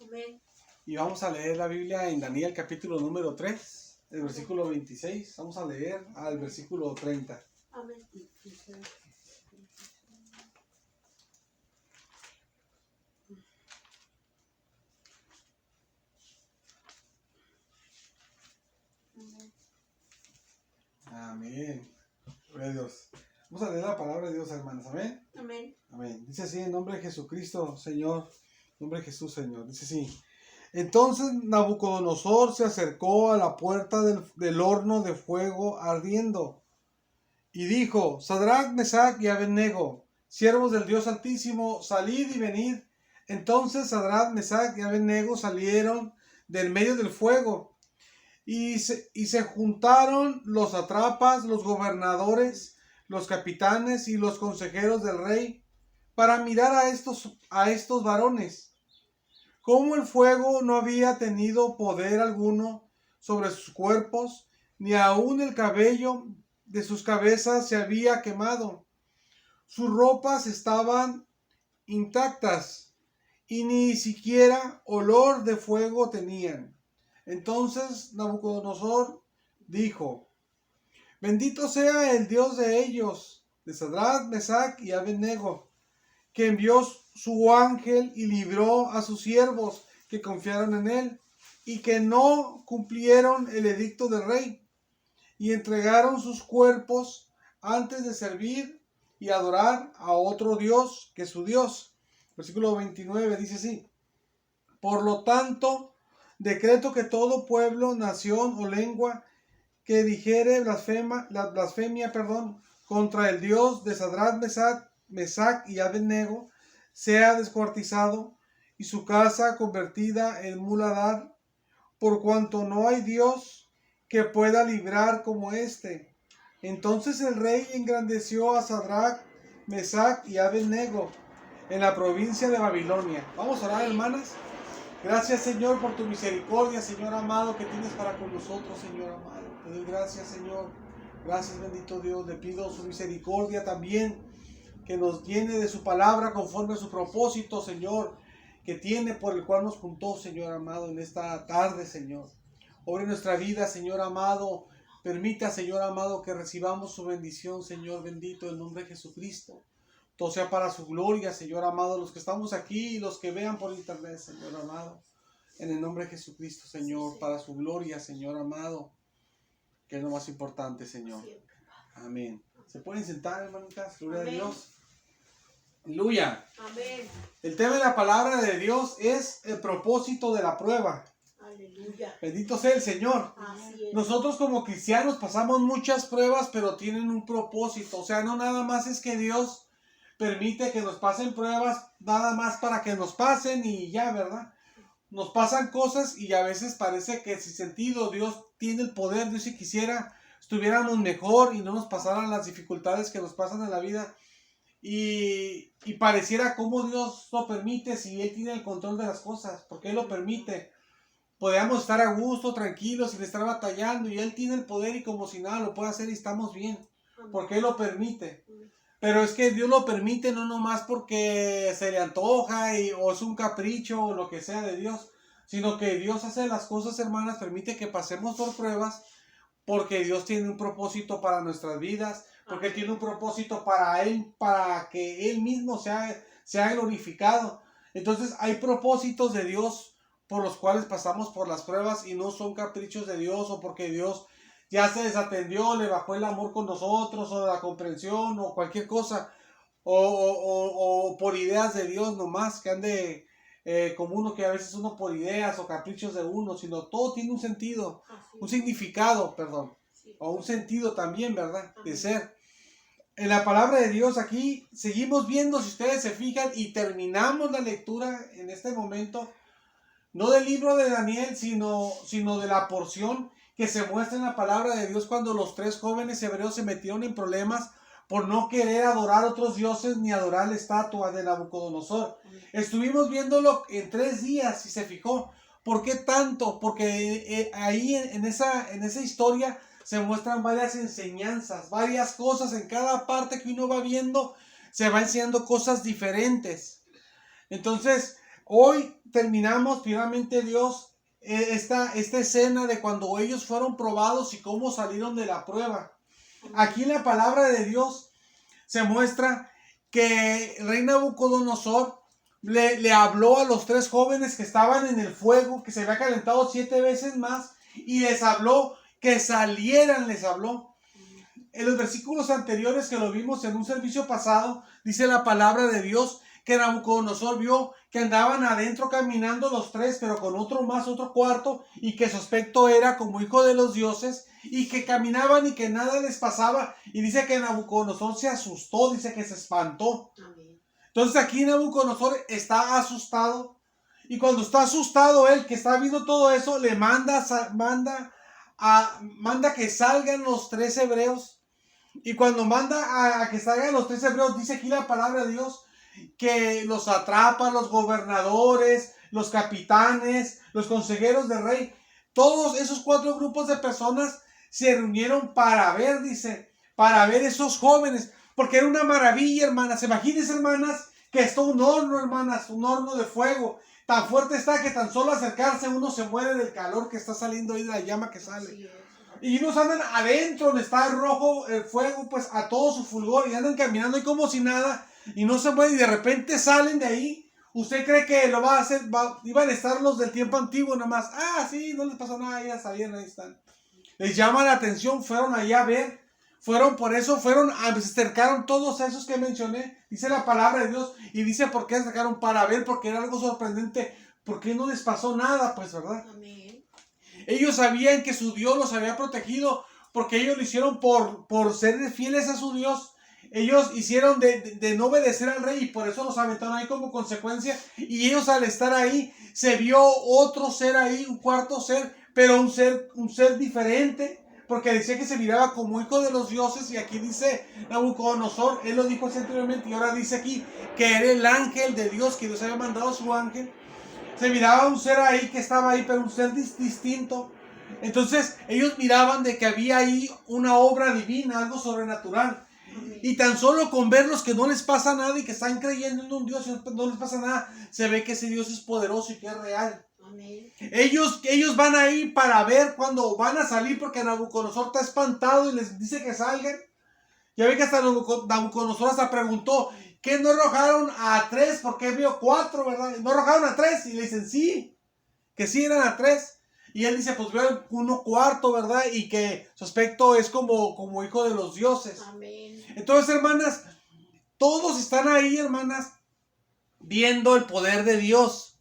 Amén. Y vamos a leer la Biblia en Daniel capítulo número 3, el versículo 26. Vamos a leer al versículo 30. Amén. Amén. Gloria a Dios. Vamos a leer la palabra de Dios, hermanos. Amén. Amén. Amén. Dice así, en nombre de Jesucristo, Señor. En nombre de Jesús, Señor. Dice así. Entonces Nabucodonosor se acercó a la puerta del horno de fuego ardiendo y dijo: Sadrach, Mesach y Abednego, siervos del Dios Altísimo, salid y venid. Entonces Sadrach, Mesach y Abednego salieron del medio del fuego y se juntaron los satrapas, los gobernadores, los capitanes y los consejeros del rey para mirar a estos varones. Como el fuego no había tenido poder alguno sobre sus cuerpos, ni aun el cabello de sus cabezas se había quemado. Sus ropas estaban intactas y ni siquiera olor de fuego tenían. Entonces Nabucodonosor dijo: Bendito sea el Dios de ellos, de Sadrach, Mesach y Abednego, que envió su ángel y libró a sus siervos que confiaron en él y que no cumplieron el edicto del rey y entregaron sus cuerpos antes de servir y adorar a otro Dios que su Dios. Versículo 29 dice así: Por lo tanto, decreto que todo pueblo, nación o lengua que dijere blasfemia contra el Dios de Sadrach, Mesach y Abednego sea descuartizado y su casa convertida en muladar, por cuanto no hay Dios que pueda librar como éste. Entonces el rey engrandeció a Sadrach, Mesach y Abednego en la provincia de Babilonia. Vamos a orar, hermanas. Gracias, Señor, por tu misericordia, Señor amado, que tienes para con nosotros, Señor amado. Te doy gracias, Señor. Gracias, bendito Dios. Le pido su misericordia también, que nos llene de su palabra conforme a su propósito, Señor, que tiene, por el cual nos juntó, Señor amado, en esta tarde, Señor. Obre nuestra vida, Señor amado. Permita, Señor amado, que recibamos su bendición, Señor bendito, en el nombre de Jesucristo. Todo sea para su gloria, Señor amado, los que estamos aquí y los que vean por internet, Señor amado. En el nombre de Jesucristo, Señor, para su gloria, Señor amado, que es lo más importante, Señor. Amén. ¿Se pueden sentar, hermanitas? Gloria a Dios. Aleluya. Amén. El tema de la palabra de Dios es el propósito de la prueba. Aleluya. Bendito sea el Señor. Así es. Nosotros como cristianos pasamos muchas pruebas, pero tienen un propósito. O sea, no nada más es que Dios permite que nos pasen pruebas, nada más para que nos pasen y ya, ¿verdad? Nos pasan cosas y a veces parece que sin sentido. Dios tiene el poder. Dios, si quisiera, estuviéramos mejor y no nos pasaran las dificultades que nos pasan en la vida. Y pareciera como Dios lo permite si Él tiene el control de las cosas, porque Él lo permite. Podemos estar a gusto, tranquilos, sin estar batallando, y Él tiene el poder y como si nada lo puede hacer y estamos bien, porque Él lo permite. Pero es que Dios lo permite no nomás porque se le antoja o es un capricho o lo que sea de Dios, sino que Dios hace las cosas, hermanas, permite que pasemos por pruebas porque Dios tiene un propósito para nuestras vidas, porque Él tiene un propósito para Él, para que Él mismo sea glorificado. Entonces hay propósitos de Dios por los cuales pasamos por las pruebas y no son caprichos de Dios o porque Dios ya se desatendió, le bajó el amor con nosotros o la comprensión o cualquier cosa o por ideas de Dios nomás que ande como uno, que a veces uno por ideas o caprichos de uno, sino todo tiene un sentido, un significado, o un sentido también, ¿verdad? De ser. En la palabra de Dios aquí seguimos viendo, si ustedes se fijan, y terminamos la lectura en este momento, no del libro de Daniel, sino de la porción que se muestra en la palabra de Dios cuando los 3 jóvenes hebreos se metieron en problemas por no querer adorar otros dioses ni adorar la estatua de Nabucodonosor. Estuvimos viéndolo en 3 días, si se fijó. ¿Por qué tanto? Porque ahí en esa historia se muestran varias enseñanzas, varias cosas. En cada parte que uno va viendo se va enseñando cosas diferentes. Entonces, hoy terminamos finalmente, Dios, esta escena de cuando ellos fueron probados y cómo salieron de la prueba. Aquí en la palabra de Dios se muestra que el rey Nabucodonosor le habló a los 3 jóvenes que estaban en el fuego, que se había calentado 7 veces más, y les habló que salieran, les habló. En los versículos anteriores que lo vimos en un servicio pasado, dice la palabra de Dios que Nabucodonosor vio que andaban adentro caminando los 3, pero con otro más, otro cuarto, y que su aspecto era como hijo de los dioses, y que caminaban y que nada les pasaba. Y dice que Nabucodonosor se asustó, dice que se espantó. Amén. Entonces aquí Nabucodonosor está asustado, y cuando está asustado él, que está viendo todo eso, le manda que salgan los 3 hebreos. Y cuando manda a que salgan los 3 hebreos, dice aquí la palabra de Dios que los atrapa, los gobernadores, los capitanes, los consejeros del rey. Todos esos 4 grupos de personas se reunieron para ver, dice, para ver esos jóvenes, porque era una maravilla, hermanas. Imagínense, hermanas, que está un horno, hermanas, un horno de fuego. Tan fuerte está que tan solo acercarse uno se muere del calor que está saliendo ahí de la llama que sale. Y unos andan adentro donde está el rojo, el fuego, pues a todo su fulgor, y andan caminando ahí como si nada, y no se mueven, y de repente salen de ahí. ¿Usted cree que lo va a hacer? Iban a estar los del tiempo antiguo nada más. Ah, sí, no les pasó nada, ya sabían, ahí están. Les llama la atención, fueron allá a ver. Se acercaron todos esos que mencioné. Dice la palabra de Dios, y dice por qué se acercaron para ver, porque era algo sorprendente. ¿Por qué no les pasó nada? Pues, ¿verdad? Amén. Ellos sabían que su Dios los había protegido, porque ellos lo hicieron por ser fieles a su Dios. Ellos hicieron de no obedecer al rey, y por eso los aventaron ahí como consecuencia. Y ellos, al estar ahí, se vio otro ser ahí, un cuarto ser, pero un ser diferente, porque decía que se miraba como hijo de los dioses. Y aquí dice Nabucodonosor, él lo dijo anteriormente, y ahora dice aquí que era el ángel de Dios, que Dios había mandado a su ángel. Se miraba un ser ahí que estaba ahí, pero un ser distinto. Entonces ellos miraban de que había ahí una obra divina, algo sobrenatural. Amén. Y tan solo con verlos que no les pasa nada y que están creyendo en un Dios y no les pasa nada, se ve que ese Dios es poderoso y que es real. Amén. Ellos van ahí para ver cuando van a salir, porque Nabucodonosor está espantado y les dice que salgan. Ya ve que hasta Nabucodonosor hasta preguntó, ¿qué no arrojaron a 3? Porque vio 4, ¿verdad? No arrojaron a 3. Y le dicen, sí, que sí eran a 3. Y él dice, pues veo uno cuarto, ¿verdad? Y que su aspecto es como hijo de los dioses. Amén. Entonces, hermanas, todos están ahí, hermanas, viendo el poder de Dios.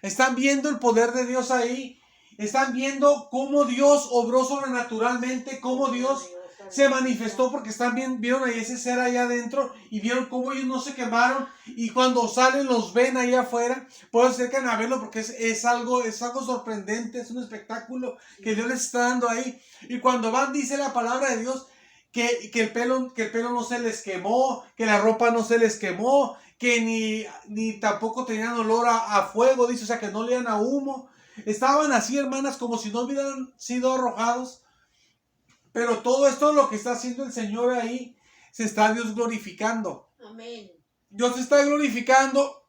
Están viendo el poder de Dios ahí. Están viendo cómo Dios obró sobrenaturalmente, cómo Dios se manifestó, porque vieron ahí ese ser allá adentro, y vieron cómo ellos no se quemaron, y cuando salen los ven ahí afuera. Pueden acercan a verlo porque es algo sorprendente, es un espectáculo que Dios les está dando ahí. Y cuando van, dice la palabra de Dios que el pelo no se les quemó, que la ropa no se les quemó, que ni tampoco tenían olor a fuego, dice, o sea, que no olían a humo. Estaban así, hermanas, como si no hubieran sido arrojados. Pero todo esto, lo que está haciendo el Señor ahí, se está Dios glorificando. Amén. Dios se está glorificando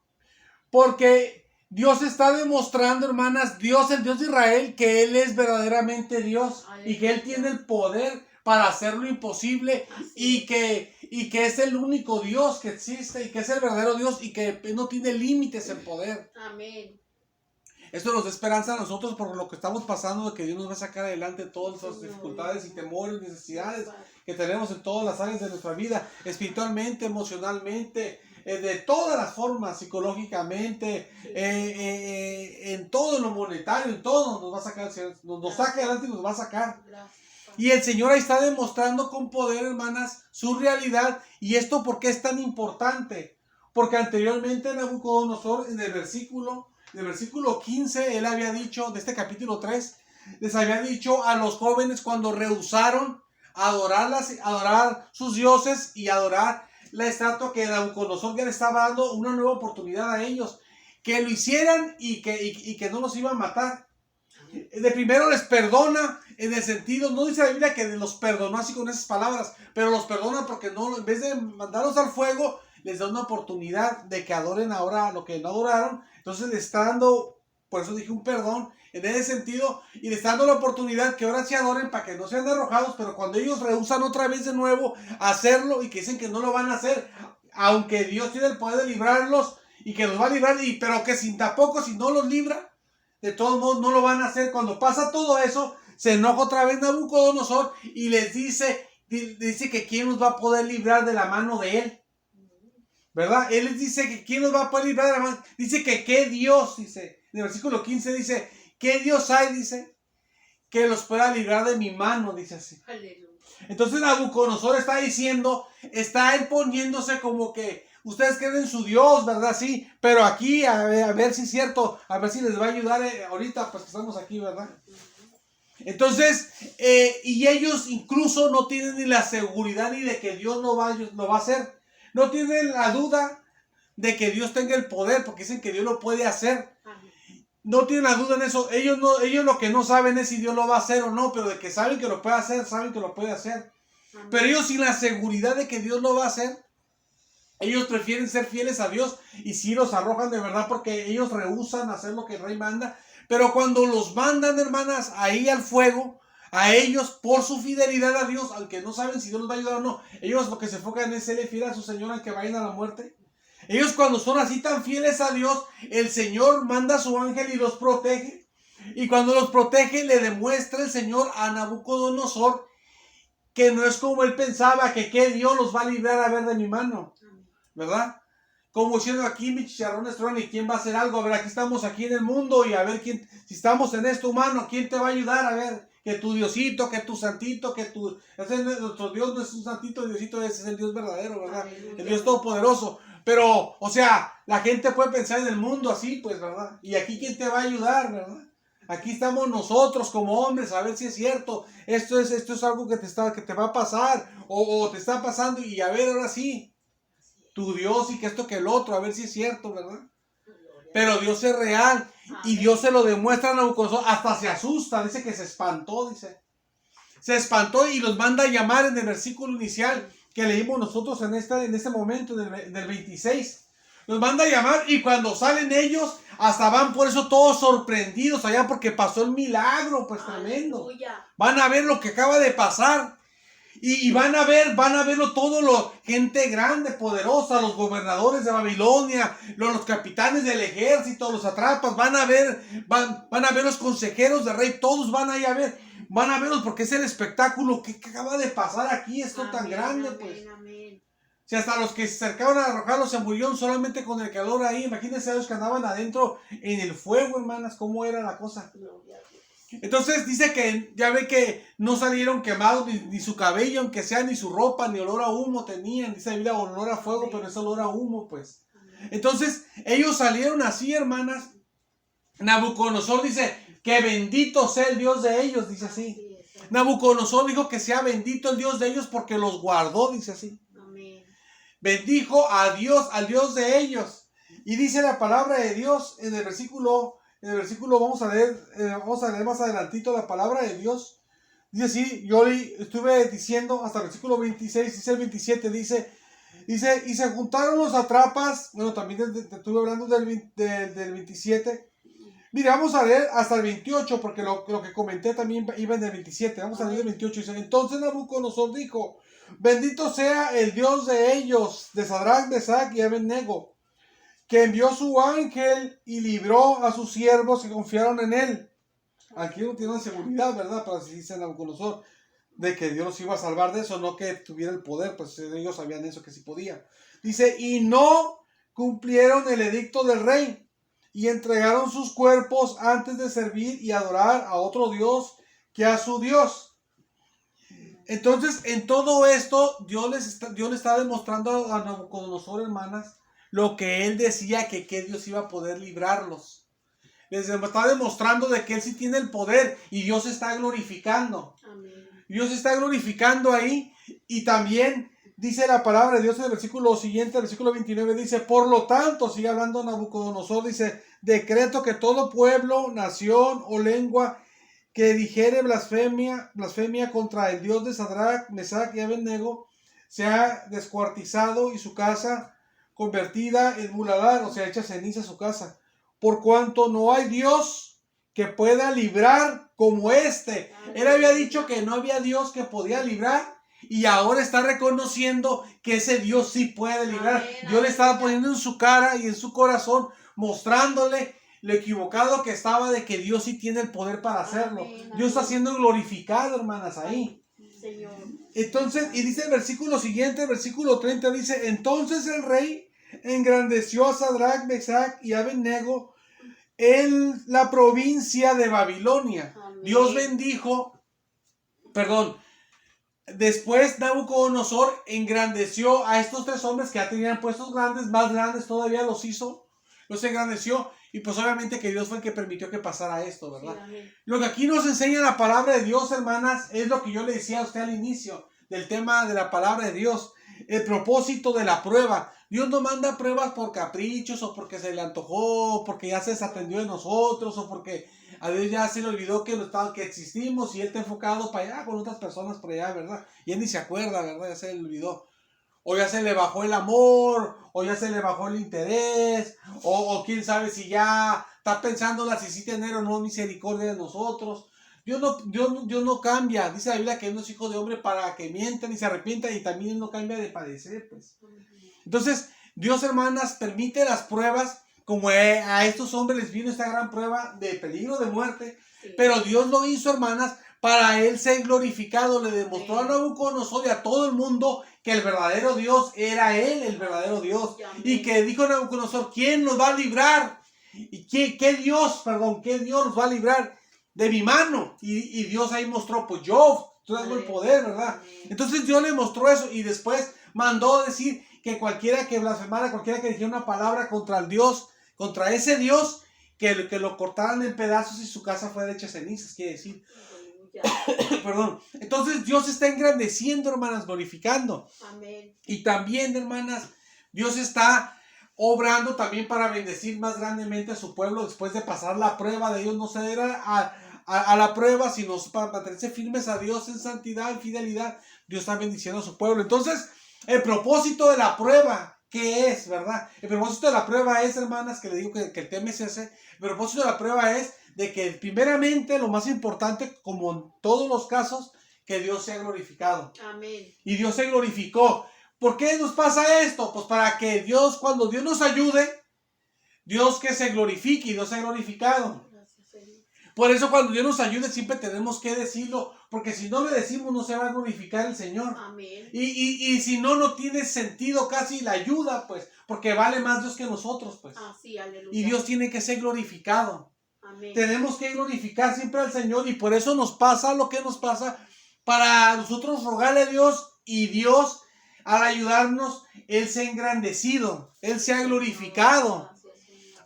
porque Dios está demostrando, hermanas, el Dios de Israel, que Él es verdaderamente Dios. Aleluya. Y que Él tiene el poder para hacer lo imposible, y que es el único Dios que existe, y que es el verdadero Dios, y que no tiene límites en poder. Amén. Esto nos da esperanza a nosotros por lo que estamos pasando, de que Dios nos va a sacar adelante todas las dificultades y temores, necesidades que tenemos en todas las áreas de nuestra vida, espiritualmente, emocionalmente, de todas las formas, psicológicamente, en todo lo monetario, en todo nos va a sacar, nos saca adelante y nos va a sacar. Y el Señor ahí está demostrando con poder, hermanas, su realidad. ¿Y esto por qué es tan importante? Porque anteriormente Nabucodonosor, en el versículo 15, él había dicho, de este capítulo 3, les había dicho a los jóvenes, cuando rehusaron adorar sus dioses y adorar la estatua, que Nabucodonosor ya le estaba dando una nueva oportunidad a ellos, que lo hicieran y que no los iba a matar. De primero les perdona, en el sentido, no dice la Biblia que los perdonó así con esas palabras, pero los perdona porque no, en vez de mandarlos al fuego, les da una oportunidad de que adoren ahora lo que no adoraron. Entonces le está dando, por eso dije un perdón, en ese sentido, y le está dando la oportunidad que ahora se adoren para que no sean arrojados, pero cuando ellos rehusan otra vez de nuevo hacerlo y que dicen que no lo van a hacer, aunque Dios tiene el poder de librarlos y que los va a librar, pero que tampoco si no los libra, de todos modos no lo van a hacer. Cuando pasa todo eso, se enoja otra vez Nabucodonosor y les dice que quién nos va a poder librar de la mano de él. ¿Verdad? Él les dice que quién nos va a poder librar de la mano. Dice que qué Dios, dice. En el versículo 15 dice, ¿qué Dios hay? Dice, que los pueda librar de mi mano, dice así. Aleluya. Entonces Nabucodonosor está diciendo, está él poniéndose como que ustedes creen en su Dios, ¿verdad? Sí, pero aquí a ver si es cierto, a ver si les va a ayudar ahorita, pues que estamos aquí, ¿verdad? Entonces, y ellos incluso no tienen ni la seguridad ni de que Dios lo va a hacer. No tienen la duda de que Dios tenga el poder, porque dicen que Dios lo puede hacer. No tienen la duda en eso. Ellos lo que no saben es si Dios lo va a hacer o no, pero de que saben que lo puede hacer, saben que lo puede hacer. Amén. Pero ellos sin la seguridad de que Dios lo va a hacer, ellos prefieren ser fieles a Dios y sí los arrojan de verdad porque ellos rehúsan hacer lo que el rey manda. Pero cuando los mandan, hermanas, ahí al fuego, a ellos por su fidelidad a Dios, aunque no saben si Dios los va a ayudar o no, ellos lo que se enfocan es serle fiel a su Señor aunque vayan a la muerte. Ellos cuando son así tan fieles a Dios, el Señor manda a su ángel y los protege. Y cuando los protege, le demuestra el Señor a Nabucodonosor que no es como él pensaba, que Dios los va a librar a ver de mi mano, ¿verdad? Como diciendo aquí mi chicharrón es trueno y quién va a hacer algo. A ver, aquí estamos aquí en el mundo y a ver quién, si estamos en esto humano, ¿quién te va a ayudar? A ver, que tu Diosito, que tu santito, que tu... Nuestro Dios no es un santito, Diosito, ese es el Dios verdadero, ¿verdad? El Dios todopoderoso. Pero, o sea, la gente puede pensar en el mundo así, pues, ¿verdad? Y aquí quién te va a ayudar, ¿verdad? Aquí estamos nosotros como hombres a ver si es cierto. Esto es algo que te va a pasar o te está pasando y a ver ahora sí. Tu Dios y que esto que el otro, a ver si es cierto, ¿verdad? Pero Dios es real y Dios se lo demuestra a Nabucodonosor, hasta se asusta, dice que se espantó, dice. Se espantó y los manda a llamar en el versículo inicial que leímos nosotros en este momento del 26. Los manda a llamar y cuando salen ellos, hasta van por eso todos sorprendidos allá porque pasó el milagro, pues tremendo. Van a ver lo que acaba de pasar. Y van a verlo todo, gente grande, poderosa, los gobernadores de Babilonia, los capitanes del ejército, los atrapas, van a ver los consejeros del rey, todos van ahí a verlos porque es el espectáculo que acaba de pasar aquí, esto amén, tan grande, amén, pues. Amén. Si hasta los que se acercaban a arrojarlos se murieron solamente con el calor ahí, imagínense a los que andaban adentro en el fuego, hermanas, cómo era la cosa. Entonces dice que ya ve que no salieron quemados ni su cabello, aunque sea, ni su ropa, ni olor a humo tenían. Dice la Biblia, olor a fuego, pero es olor a humo, pues. Entonces ellos salieron así, hermanas. Nabucodonosor dice que bendito sea el Dios de ellos, dice así. Nabucodonosor dijo que sea bendito el Dios de ellos porque los guardó, dice así. Bendijo a Dios, al Dios de ellos. Y dice la palabra de Dios en el versículo, vamos a leer más adelantito la palabra de Dios. Dice así, yo estuve diciendo hasta el versículo 26, dice el 27, dice, y se juntaron los atrapas, bueno, también estuve hablando del 27. Mira, vamos a leer hasta el 28, porque lo que comenté también iba en el 27, vamos a leer el 28, dice, entonces Nabucodonosor dijo, bendito sea el Dios de ellos, de Sadrach, Mesach y Abednego, que envió su ángel y libró a sus siervos que confiaron en él. Aquí no tienen seguridad, ¿verdad? Pero así dice Nabucodonosor, de que Dios los iba a salvar de eso, no que tuviera el poder, pues ellos sabían eso, que sí podía. Dice, y no cumplieron el edicto del rey, y entregaron sus cuerpos antes de servir y adorar a otro Dios que a su Dios. Entonces, en todo esto, Dios le está demostrando a Nabucodonosor, hermanas, lo que él decía que Dios iba a poder librarlos. Les está demostrando de que él sí tiene el poder y Dios se está glorificando. Amén. Dios se está glorificando ahí y también dice la palabra de Dios en el versículo siguiente, el versículo 29, dice, por lo tanto, sigue hablando Nabucodonosor, dice, decreto que todo pueblo, nación o lengua que dijere blasfemia contra el Dios de Sadrach, Mesach y Abednego, sea descuartizado y su casa convertida en muladar, o sea, hecha ceniza su casa. por cuanto no hay Dios que pueda librar como este. Él había dicho que no había Dios que podía librar, y ahora está reconociendo que ese Dios sí puede librar. Amén, Dios le estaba amén. poniendo en su cara y en su corazón, mostrándole lo equivocado que estaba de que Dios sí tiene el poder para hacerlo. Amén, Dios está amén. siendo glorificado, hermanas, ahí. Señor. Entonces, y dice el versículo siguiente, el versículo 30, dice: entonces el rey engrandeció a Sadrach, Mesach y Abednego en la provincia de Babilonia. Amén. Dios bendijo, perdón, después Nabucodonosor engrandeció a estos tres hombres que ya tenían puestos grandes, más grandes todavía los hizo, los engrandeció, y pues obviamente que Dios fue el que permitió que pasara esto, ¿verdad? Sí, Lo que aquí nos enseña la palabra de Dios, hermanas, es lo que yo le decía a usted al inicio del tema de la palabra de Dios, el propósito de la prueba. Dios no manda pruebas por caprichos, o porque se le antojó, o porque ya se desatendió de nosotros, o porque a Dios ya se le olvidó que existimos y Él está enfocado para allá con otras personas por allá, ¿verdad? Y Él ni se acuerda, ¿verdad? Ya se le olvidó. O ya se le bajó el amor, o ya se le bajó el interés, o quién sabe si ya está pensando si sí tener o no misericordia de nosotros. Dios no cambia. Dice la Biblia que Él no es hijo de hombre para que mientan y se arrepientan, y también Él no cambia de padecer, pues. Entonces, Dios, hermanas, permite las pruebas, como a estos hombres les vino esta gran prueba de peligro de muerte, sí. Pero Dios lo hizo, hermanas, para Él ser glorificado. Le demostró a Nabucodonosor y a todo el mundo que el verdadero Dios era Él, el verdadero Dios. Y que dijo Nabucodonosor: ¿quién nos va a librar? ¿Y qué Dios nos va a librar de mi mano? Y Dios ahí mostró: pues yo tengo el poder, ¿verdad? Entonces Dios le mostró eso, y después mandó decir que cualquiera que blasfemara, cualquiera que dijera una palabra contra el Dios, contra ese Dios, que lo cortaran en pedazos y su casa fuera hecha cenizas, quiere decir. Perdón. Entonces Dios está engrandeciendo, hermanas, glorificando. Amén. Y también, hermanas, Dios está obrando también para bendecir más grandemente a su pueblo después de pasar la prueba. De ellos no ceder a la prueba, sino para mantenerse firmes a Dios en santidad, en fidelidad. Dios está bendiciendo a su pueblo. Entonces, el propósito de la prueba, ¿qué es, verdad? El propósito de la prueba es, hermanas, que le digo que el tema es ese. El propósito de la prueba es de que primeramente, lo más importante, como en todos los casos, que Dios sea glorificado. Amén. Y Dios se glorificó. ¿Por qué nos pasa esto? Pues para que Dios, cuando Dios nos ayude, Dios que se glorifique y Dios sea glorificado. Por eso cuando Dios nos ayude siempre tenemos que decirlo, porque si no le decimos no se va a glorificar el Señor. Amén. Y si no, no tiene sentido casi la ayuda, pues, porque vale más Dios que nosotros, pues. Sí, aleluya. Y Dios tiene que ser glorificado. Amén. Tenemos que glorificar siempre al Señor, y por eso nos pasa lo que nos pasa, para nosotros rogarle a Dios, y Dios, al ayudarnos, Él se ha engrandecido, Él se ha glorificado.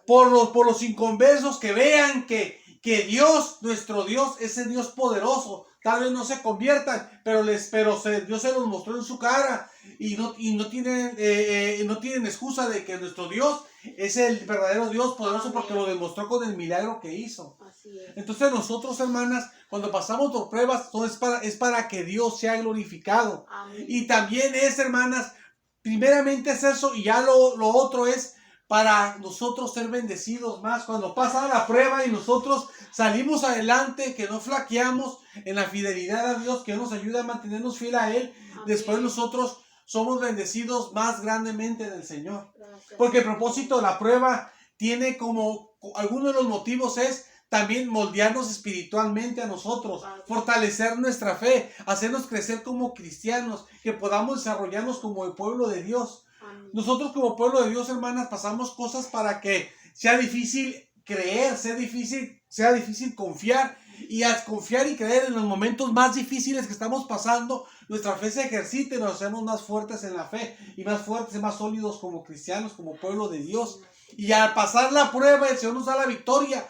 Por los inconversos, que vean que Dios, nuestro Dios, es el Dios poderoso. Tal vez no se conviertan, pero Dios se los mostró en su cara, y no tienen excusa de que nuestro Dios es el verdadero Dios poderoso, porque lo demostró con el milagro que hizo. Así es. Entonces nosotros, hermanas, cuando pasamos por pruebas, todo es para que Dios sea glorificado. Amén. Y también es, hermanas, primeramente es eso, y ya lo otro es para nosotros ser bendecidos más. Cuando pasa la prueba y nosotros salimos adelante, que no flaqueamos en la fidelidad a Dios, que nos ayuda a mantenernos fiel a Él, Amén. después nosotros somos bendecidos más grandemente del Señor. Gracias. Porque el propósito de la prueba tiene como, alguno de los motivos es también moldearnos espiritualmente a nosotros, fortalecer nuestra fe, hacernos crecer como cristianos, que podamos desarrollarnos como el pueblo de Dios. Amén. Nosotros como pueblo de Dios, hermanas, pasamos cosas para que sea difícil creer, sea difícil confiar. Y al confiar y creer en los momentos más difíciles que estamos pasando, nuestra fe se ejercita y nos hacemos más fuertes en la fe, y más fuertes y más sólidos como cristianos, como pueblo de Dios. Y al pasar la prueba, el Señor nos da la victoria.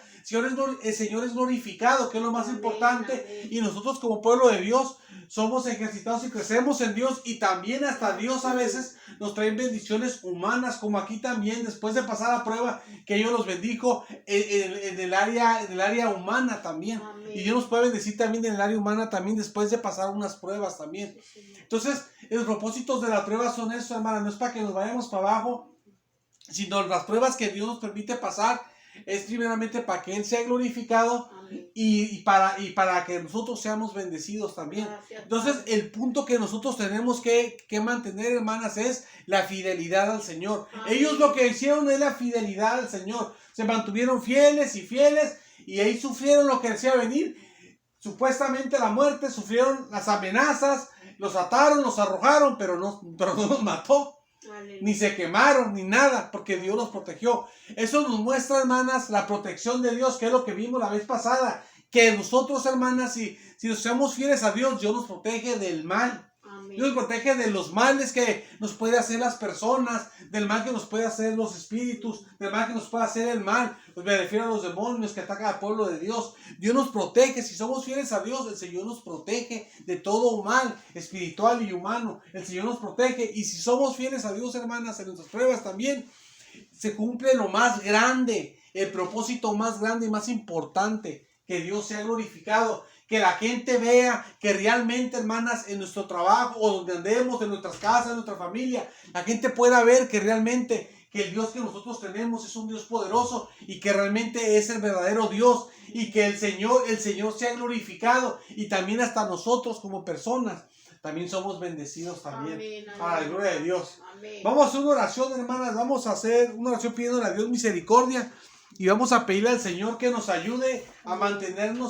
El Señor es glorificado, que es lo más importante. Amén. Y nosotros como pueblo de Dios somos ejercitados y crecemos en Dios. Y también hasta Dios a veces nos trae bendiciones humanas, como aquí también, después de pasar la prueba, que Dios los bendijo en el área humana también. Amén. Y Dios nos puede bendecir también en el área humana también, después de pasar unas pruebas también. Entonces, los propósitos de la prueba son eso, hermana. No es para que nos vayamos para abajo, sino las pruebas que Dios nos permite pasar es primeramente para que Él sea glorificado y para que nosotros seamos bendecidos también. Gracias, Entonces, Padre. el punto que nosotros tenemos que mantener, hermanas, es la fidelidad al Señor. Amén. Ellos lo que hicieron es la fidelidad al Señor. Se mantuvieron fieles y ahí sufrieron lo que decía venir. Supuestamente la muerte, sufrieron las amenazas, los ataron, los arrojaron, pero no los mató. Aleluya. Ni se quemaron, ni nada, porque Dios los protegió. Eso nos muestra, hermanas, la protección de Dios, que es lo que vimos la vez pasada. Que nosotros, hermanas, si nos somos fieles a Dios, Dios nos protege del mal. Amén. Dios nos protege de los males que nos puede hacer las personas, del mal que nos puede hacer los espíritus, del mal que nos puede hacer el mal. Pues me refiero a los demonios que atacan al pueblo de Dios. Dios nos protege. Si somos fieles a Dios, el Señor nos protege de todo mal, espiritual y humano. El Señor nos protege. Y si somos fieles a Dios, hermanas, en nuestras pruebas también, se cumple lo más grande, el propósito más grande y más importante, que Dios sea glorificado. Que la gente vea que realmente, hermanas, en nuestro trabajo o donde andemos, en nuestras casas, en nuestra familia, la gente pueda ver que realmente que el Dios que nosotros tenemos es un Dios poderoso y que realmente es el verdadero Dios y que el Señor sea glorificado y también hasta nosotros como personas también somos bendecidos también. Amén, Para la gloria de Dios. Amén. Vamos a hacer una oración, hermanas. Vamos a hacer una oración pidiéndole a Dios misericordia y vamos a pedirle al Señor que nos ayude a mantenernos